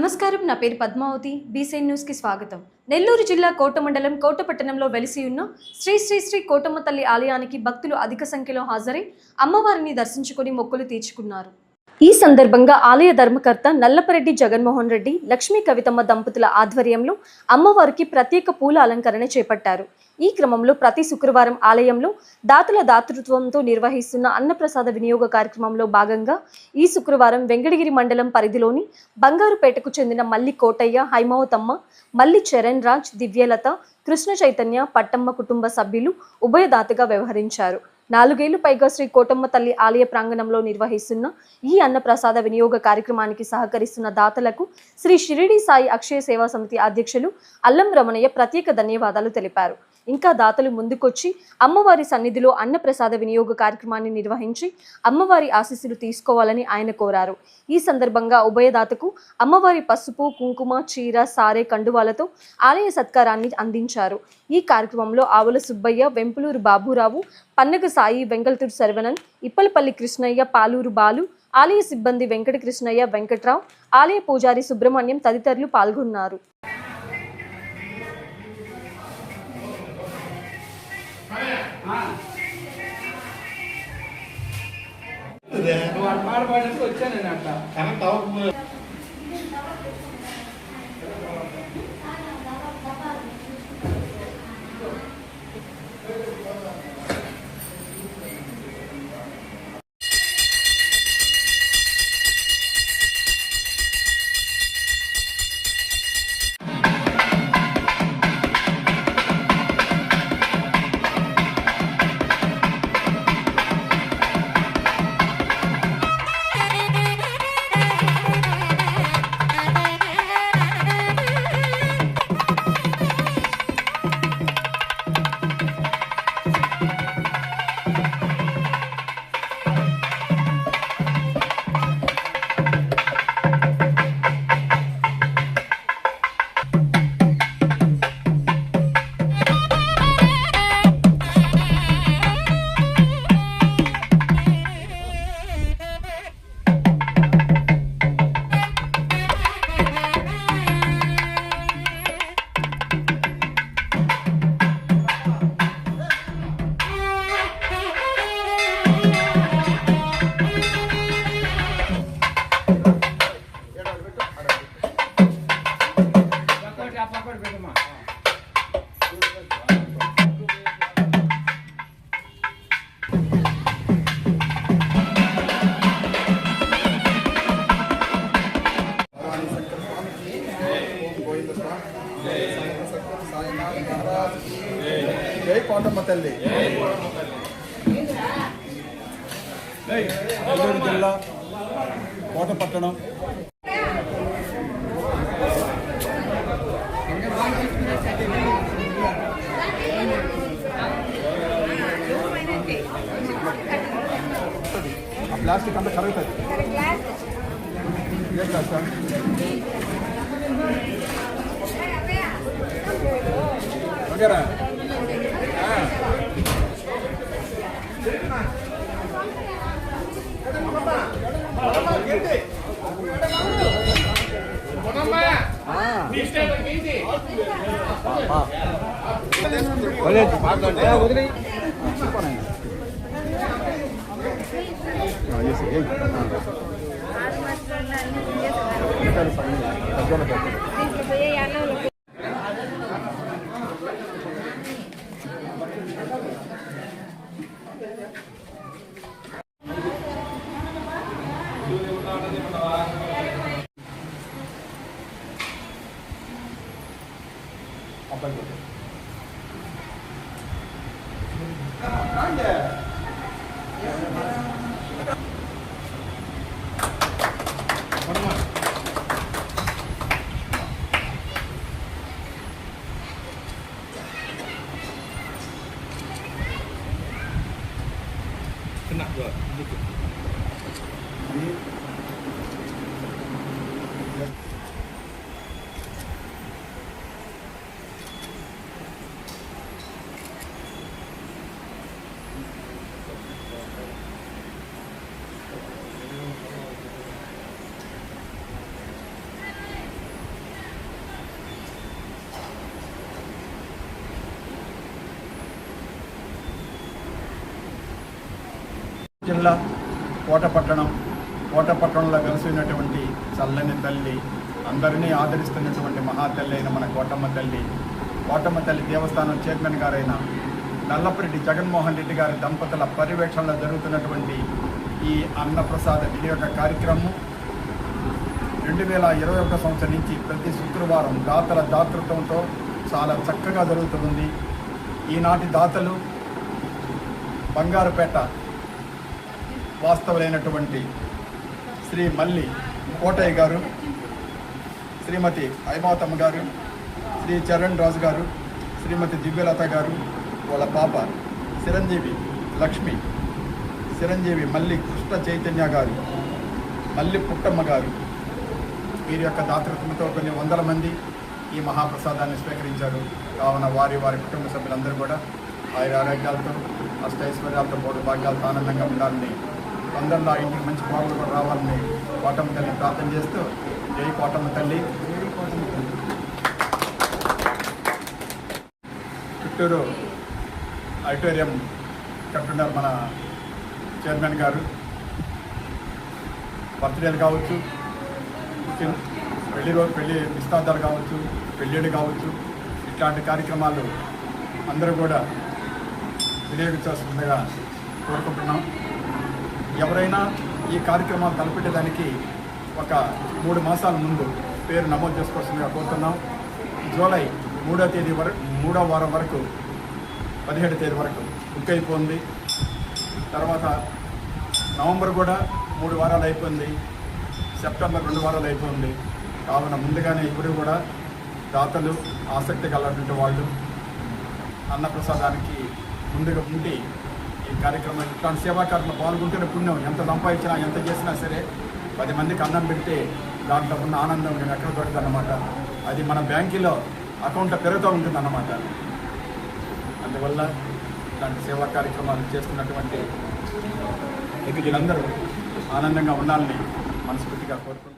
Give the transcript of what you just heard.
నమస్కారం. నా పేరు పద్మావతి. బీసీఎన్ న్యూస్కి స్వాగతం. నెల్లూరు జిల్లా కోట మండలం కోటపట్టణంలో వెలిసి ఉన్న శ్రీ శ్రీ శ్రీ కోటమ్మ తల్లి ఆలయానికి భక్తులు అధిక సంఖ్యలో హాజరై అమ్మవారిని దర్శించుకుని మొక్కులు తీర్చుకున్నారు. ఈ సందర్భంగా ఆలయ ధర్మకర్త నల్లపరెడ్డి జగన్మోహన్ రెడ్డి, లక్ష్మీ కవితమ్మ దంపతుల ఆధ్వర్యంలో అమ్మవారికి ప్రత్యేక పూల అలంకరణ చేపట్టారు. ఈ క్రమంలో ప్రతి శుక్రవారం ఆలయంలో దాతల దాతృత్వంతో నిర్వహిస్తున్న అన్నప్రసాద వినియోగ కార్యక్రమంలో భాగంగా ఈ శుక్రవారం వెంకటగిరి మండలం పరిధిలోని బంగారుపేటకు చెందిన మల్లి కోటయ్య, హైమావతమ్మ, మల్లి చరణ్ రాజ్, దివ్యలత, కృష్ణ చైతన్య, పట్టమ్మ కుటుంబ సభ్యులు ఉభయదాతగా వ్యవహరించారు. 4 ఏళ్లు పైగా శ్రీ కోటమ్మ తల్లి ఆలయ ప్రాంగణంలో నిర్వహిస్తున్న ఈ అన్నప్రసాద వినియోగ కార్యక్రమానికి సహకరిస్తున్న దాతలకు శ్రీ షిరిడి సాయి అక్షయ సేవా సమితి అధ్యక్షులు అల్లం రమణయ్య ప్రత్యేక ధన్యవాదాలు తెలిపారు. ఇంకా దాతలు ముందుకొచ్చి అమ్మవారి సన్నిధిలో అన్నప్రసాద వినియోగ కార్యక్రమాన్ని నిర్వహించి అమ్మవారి ఆశీస్సులు తీసుకోవాలని ఆయన కోరారు. ఈ సందర్భంగా ఉభయదాతకు అమ్మవారి పసుపు, కుంకుమ, చీర, సారే, కండువాలతో ఆలయ సత్కారాన్ని అందించారు. ఈ కార్యక్రమంలో ఆవుల సుబ్బయ్య, వెంపులూరు బాబురావు, పన్నగ సాయి, వెంకటూరు శరవణన్, ఇప్పలపల్లి కృష్ణయ్య, పాలూరు బాలు, ఆలయ సిబ్బంది వెంకట కృష్ణయ్య, వెంకట్రావు, ఆలయ పూజారి సుబ్రహ్మణ్యం తదితరులు పాల్గొన్నారు. జై కోటమ్మ తల్లి. నెల్లూరు జిల్లా కోటపట్టణం ఆ ప్లాస్టిక్ అంతా కరుగుతుంది. సార్ ఓకేరా? వదిలే జిల్లా కోటపట్టణంలో వెలసినటువంటి చల్లని తల్లి, అందరినీ ఆదరిస్తున్నటువంటి మహాతల్లి అయిన మన కోటమ్మ తల్లి దేవస్థానం చైర్మన్ గారైన నల్లపురెడ్డి జగన్మోహన్ రెడ్డి గారి దంపతుల పర్యవేక్షణలో జరుగుతున్నటువంటి ఈ అన్నప్రసాద వినియోగ కార్యక్రమం 2021 సంవత్సరం నుంచి ప్రతి శుక్రవారం దాతల దాతృత్వంతో చాలా చక్కగా జరుగుతుంది. ఈనాటి దాతలు బంగారుపేట వాస్తవులైనటువంటి శ్రీ మల్లి కోటయ్య గారు, శ్రీమతి ఐమాతమ్మ గారు, శ్రీ చరణ్ రాజు గారు, శ్రీమతి దివ్యలత గారు, వాళ్ళ పాప చిరంజీవి లక్ష్మి, చిరంజీవి మల్లి కృష్ణ చైతన్య గారు, మల్లి పుట్టమ్మ గారు, వీరి యొక్క దాతృత్వంతో కొన్ని వందల మంది ఈ మహాప్రసాదాన్ని స్వీకరించారు. కావున వారి కుటుంబ సభ్యులందరూ కూడా ఆరోగ్యాలతో అష్టైశ్వర్యాలతో మూడు భాగ్యాలతో ఆనందంగా ఉండాలని, అందరిలో ఇంటికి మంచి కోడలు కూడా రావాలని కోటమ్మ తల్లిని ప్రార్థన చేస్తూ జై కోటమ్మ తల్లి. చుట్టూరు ఆడిటోరియం కట్టున్నారు మన చైర్మన్ గారు. బర్త్డేలు కావచ్చు, పెళ్లి నిశ్చితార్థాలు కావచ్చు, పెళ్ళిళ్ళు కావచ్చు, ఇట్లాంటి కార్యక్రమాలు అందరూ కూడా వినియోగించాల్సిందిగా కోరుకుంటున్నాం. ఎవరైనా ఈ కార్యక్రమాలు తలపెట్టేదానికి ఒక 3 మాసాల ముందు పేరు నమోదు చేసుకోవాల్సిందిగా కోరుతున్నాం. జూలై 3వ వారం వరకు 17వ తేదీ వరకు బుక్ అయిపోయింది. తర్వాత నవంబర్ కూడా 3 వారాలు అయిపోయింది, సెప్టెంబర్ 2 వారాలు అయిపోయింది. కావున ముందుగానే ఇప్పుడు కూడా దాతలు ఆసక్తి కలిగినటువంటి వాళ్ళు అన్నప్రసాదానికి ముందుగా ఉండి ఈ కార్యక్రమం ఇట్లాంటి సేవా కార్యక్రమం పాల్గొంటున్న పుణ్యం ఎంత సంపాదించినా ఎంత చేసినా సరే 10 మందికి అన్నం పెడితే దాంట్లో ఉన్న ఆనందం నేను ఎక్కడ దొరుకుతుంది అన్నమాట. అది మన బ్యాంకులో అకౌంట్లో పెరుగుతూ ఉంటుంది అన్నమాట. అందువల్ల ఇలాంటి సేవా కార్యక్రమాలు చేస్తున్నటువంటి వీళ్ళందరూ ఆనందంగా ఉండాలని మనస్ఫూర్తిగా కోరుకుంటున్నాను.